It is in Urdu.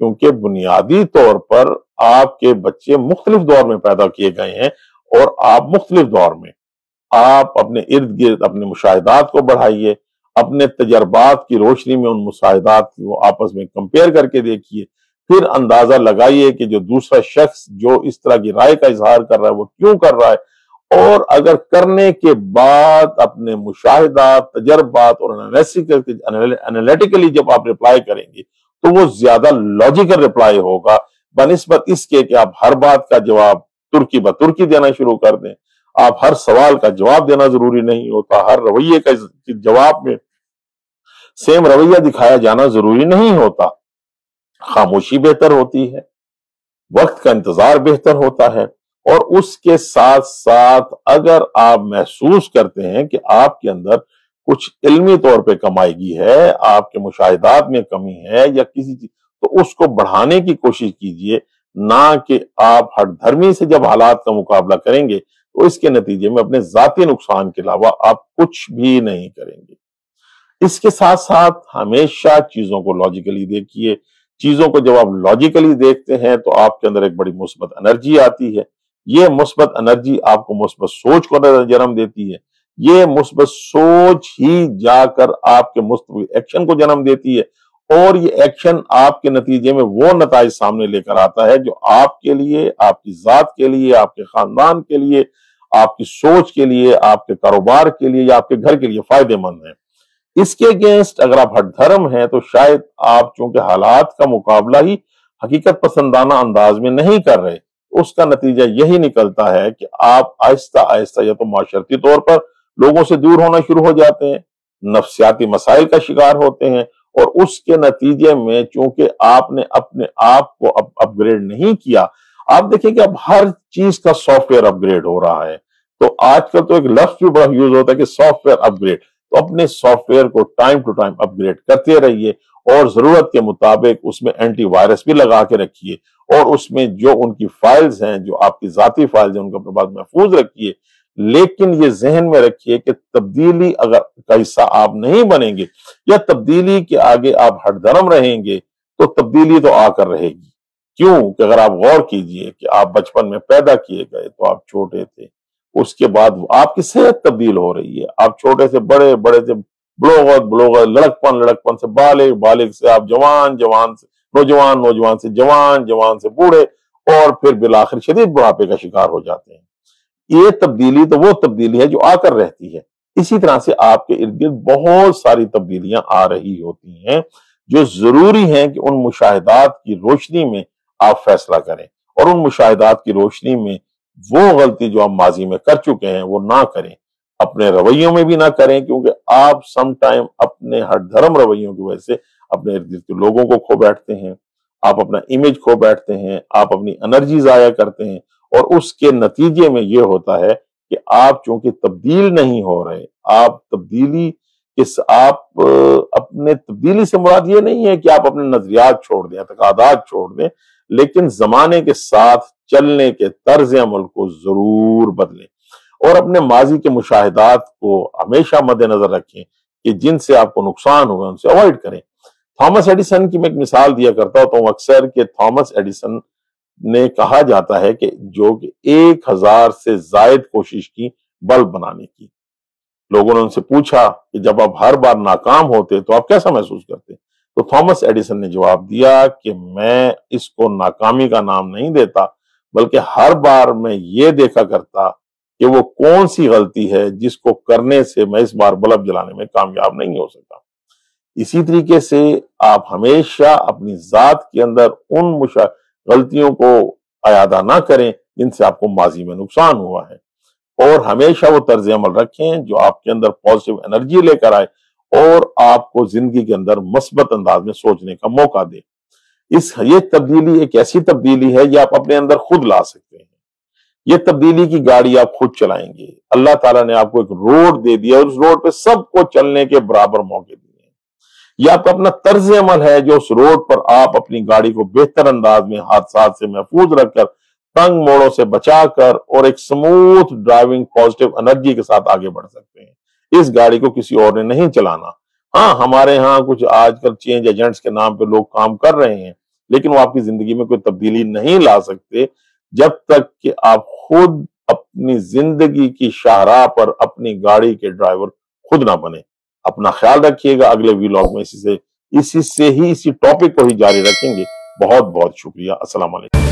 کیونکہ بنیادی طور پر آپ کے بچے مختلف دور میں پیدا کیے گئے ہیں، اور آپ مختلف دور میں آپ اپنے ارد گرد اپنے مشاہدات کو بڑھائیے، اپنے تجربات کی روشنی میں ان مشاہدات کو آپس میں کمپیئر کر کے دیکھیے، پھر اندازہ لگائیے کہ جو دوسرا شخص جو اس طرح کی رائے کا اظہار کر رہا ہے وہ کیوں کر رہا ہے، اور اگر کرنے کے بعد اپنے مشاہدات، تجربات اور انالیٹیکلی جب آپ رپلائی کریں گے تو وہ زیادہ لاجیکل رپلائی ہوگا، بنسبت اس کے کہ آپ ہر بات کا جواب ترکی بترکی دینا شروع کر دیں۔ آپ ہر سوال کا جواب دینا ضروری نہیں ہوتا، ہر رویے کا جواب میں سیم رویہ دکھایا جانا ضروری نہیں ہوتا۔ خاموشی بہتر ہوتی ہے، وقت کا انتظار بہتر ہوتا ہے، اور اس کے ساتھ ساتھ اگر آپ محسوس کرتے ہیں کہ آپ کے اندر کچھ علمی طور پہ کمائیگی ہے، آپ کے مشاہدات میں کمی ہے یا کسی چیز، تو اس کو بڑھانے کی کوشش کیجئے، نہ کہ آپ ہٹ دھرمی سے جب حالات کا مقابلہ کریں گے تو اس کے نتیجے میں اپنے ذاتی نقصان کے علاوہ آپ کچھ بھی نہیں کریں گے۔ اس کے ساتھ ساتھ ہمیشہ چیزوں کو لاجیکلی دیکھیے۔ چیزوں کو جب آپ لاجیکلی دیکھتے ہیں تو آپ کے اندر ایک بڑی مثبت انرجی آتی ہے۔ یہ مثبت انرجی آپ کو مثبت سوچ کو جنم دیتی ہے۔ یہ مثبت سوچ ہی جا کر آپ کے مثبت ایکشن کو جنم دیتی ہے، اور یہ ایکشن آپ کے نتیجے میں وہ نتائج سامنے لے کر آتا ہے جو آپ کے لیے، آپ کی ذات کے لیے، آپ کے خاندان کے لیے، آپ کی سوچ کے لیے، آپ کے کاروبار کے لیے یا آپ کے گھر کے لیے فائدہ مند ہیں۔ اس کے اگینسٹ اگر آپ ہٹ دھرم ہیں تو شاید آپ چونکہ حالات کا مقابلہ ہی حقیقت پسندانہ انداز میں نہیں کر رہے، اس کا نتیجہ یہی نکلتا ہے کہ آپ آہستہ آہستہ یا تو معاشرتی طور پر لوگوں سے دور ہونا شروع ہو جاتے ہیں، نفسیاتی مسائل کا شکار ہوتے ہیں، اور اس کے نتیجے میں چونکہ آپ نے اپنے آپ کو اپ گریڈ نہیں کیا۔ آپ دیکھیں کہ اب ہر چیز کا سافٹ ویئر اپ گریڈ ہو رہا ہے، تو آج کل تو ایک لفظ بھی بڑا یوز ہوتا ہے کہ سافٹ ویئر اپ گریڈ، تو اپنے سافٹ ویئر کو time to time upgrade کرتے رہیے، اور ضرورت کے مطابق اس میں اینٹی وائرس بھی لگا کے رکھیے، اور اس میں جو ان کی فائلز ہیں، جو آپ کی ذاتی فائلز ہیں، ان کو اپنے پاس محفوظ رکھیے۔ لیکن یہ ذہن میں رکھیے کہ تبدیلی اگر کا حصہ آپ نہیں بنیں گے یا تبدیلی کے آگے آپ ہٹ دھرم رہیں گے تو تبدیلی تو آ کر رہے گی۔ کیوں کہ اگر آپ غور کیجئے کہ آپ بچپن میں پیدا کیے گئے تو آپ چھوٹے تھے، اس کے بعد آپ کی صحت تبدیل ہو رہی ہے، آپ چھوٹے سے بڑے، بڑے سے بلوغت، لڑکپن سے بالغ، بالغ سے آپ جوان، جوان سے نوجوان، نوجوان سے جوان، جوان سے بوڑھے، اور پھر بالآخر شدید بڑھاپے کا شکار ہو جاتے ہیں۔ یہ تبدیلی تو وہ تبدیلی ہے جو آ کر رہتی ہے۔ اسی طرح سے آپ کے ارد گرد بہت ساری تبدیلیاں آ رہی ہوتی ہیں جو ضروری ہیں کہ ان مشاہدات کی روشنی میں آپ فیصلہ کریں، اور ان مشاہدات کی روشنی میں وہ غلطی جو آپ ماضی میں کر چکے ہیں وہ نہ کریں، اپنے رویوں میں بھی نہ کریں، کیونکہ آپ سم ٹائم اپنے ہٹ دھرم رویوں کی وجہ سے اپنے ارد گرد کے لوگوں کو کھو بیٹھتے ہیں، آپ اپنا امیج کھو بیٹھتے ہیں، آپ اپنی انرجی ضائع کرتے ہیں، اور اس کے نتیجے میں یہ ہوتا ہے کہ آپ چونکہ تبدیل نہیں ہو رہے، آپ تبدیلی آپ اپنے تبدیلی سے مراد یہ نہیں ہے کہ آپ اپنے نظریات چھوڑ دیں، اعتقادات چھوڑ دیں، لیکن زمانے کے ساتھ چلنے کے طرز عمل کو ضرور بدلیں، اور اپنے ماضی کے مشاہدات کو ہمیشہ مد نظر رکھیں کہ جن سے آپ کو نقصان ہوگا ان سے اوائڈ کریں۔ تھامس ایڈیسن کی میں ایک مثال دیا کرتا ہوں اکثر کہ تھامس ایڈیسن نے کہا جاتا ہے کہ جو کہ 1000 سے زائد کوشش کی بلب بنانے کی۔ لوگوں نے ان سے پوچھا کہ جب آپ ہر بار ناکام ہوتے تو آپ کیسا محسوس کرتے؟ تو تھامس ایڈیسن نے جواب دیا کہ میں اس کو ناکامی کا نام نہیں دیتا، بلکہ ہر بار میں یہ دیکھا کرتا کہ وہ کون سی غلطی ہے جس کو کرنے سے میں اس بار بلب جلانے میں کامیاب نہیں ہو سکا۔ اسی طریقے سے آپ ہمیشہ اپنی ذات کے اندر ان غلطیوں کو اعادہ نہ کریں جن سے آپ کو ماضی میں نقصان ہوا ہے، اور ہمیشہ وہ طرز عمل رکھیں جو آپ کے اندر پازیٹیو انرجی لے کر آئے اور آپ کو زندگی کے اندر مثبت انداز میں سوچنے کا موقع دے۔ یہ تبدیلی ایک ایسی تبدیلی ہے یہ آپ اپنے اندر خود لا سکتے ہیں۔ یہ تبدیلی کی گاڑی آپ خود چلائیں گے۔ اللہ تعالیٰ نے آپ کو ایک روڈ دے دیا اور اس روڈ پہ سب کو چلنے کے برابر موقع دیے ہیں۔ یہ آپ کا اپنا طرز عمل ہے جو اس روڈ پر آپ اپنی گاڑی کو بہتر انداز میں حادثات سے محفوظ رکھ کر، تنگ موڑوں سے بچا کر، اور ایک سموتھ ڈرائیونگ پازیٹیو انرجی کے ساتھ آگے بڑھ سکتے ہیں۔ اس گاڑی کو کسی اور نے نہیں چلانا۔ ہاں، ہمارے ہاں کچھ آج کل چینج ایجنٹس کے نام پہ لوگ کام کر رہے ہیں، لیکن وہ آپ کی زندگی میں کوئی تبدیلی نہیں لا سکتے جب تک کہ آپ خود اپنی زندگی کی شاہراہ پر اپنی گاڑی کے ڈرائیور خود نہ بنے۔ اپنا خیال رکھیے گا، اگلے ویلاگ میں اسی ٹاپک کو ہی جاری رکھیں گے۔ بہت بہت شکریہ، السلام علیکم۔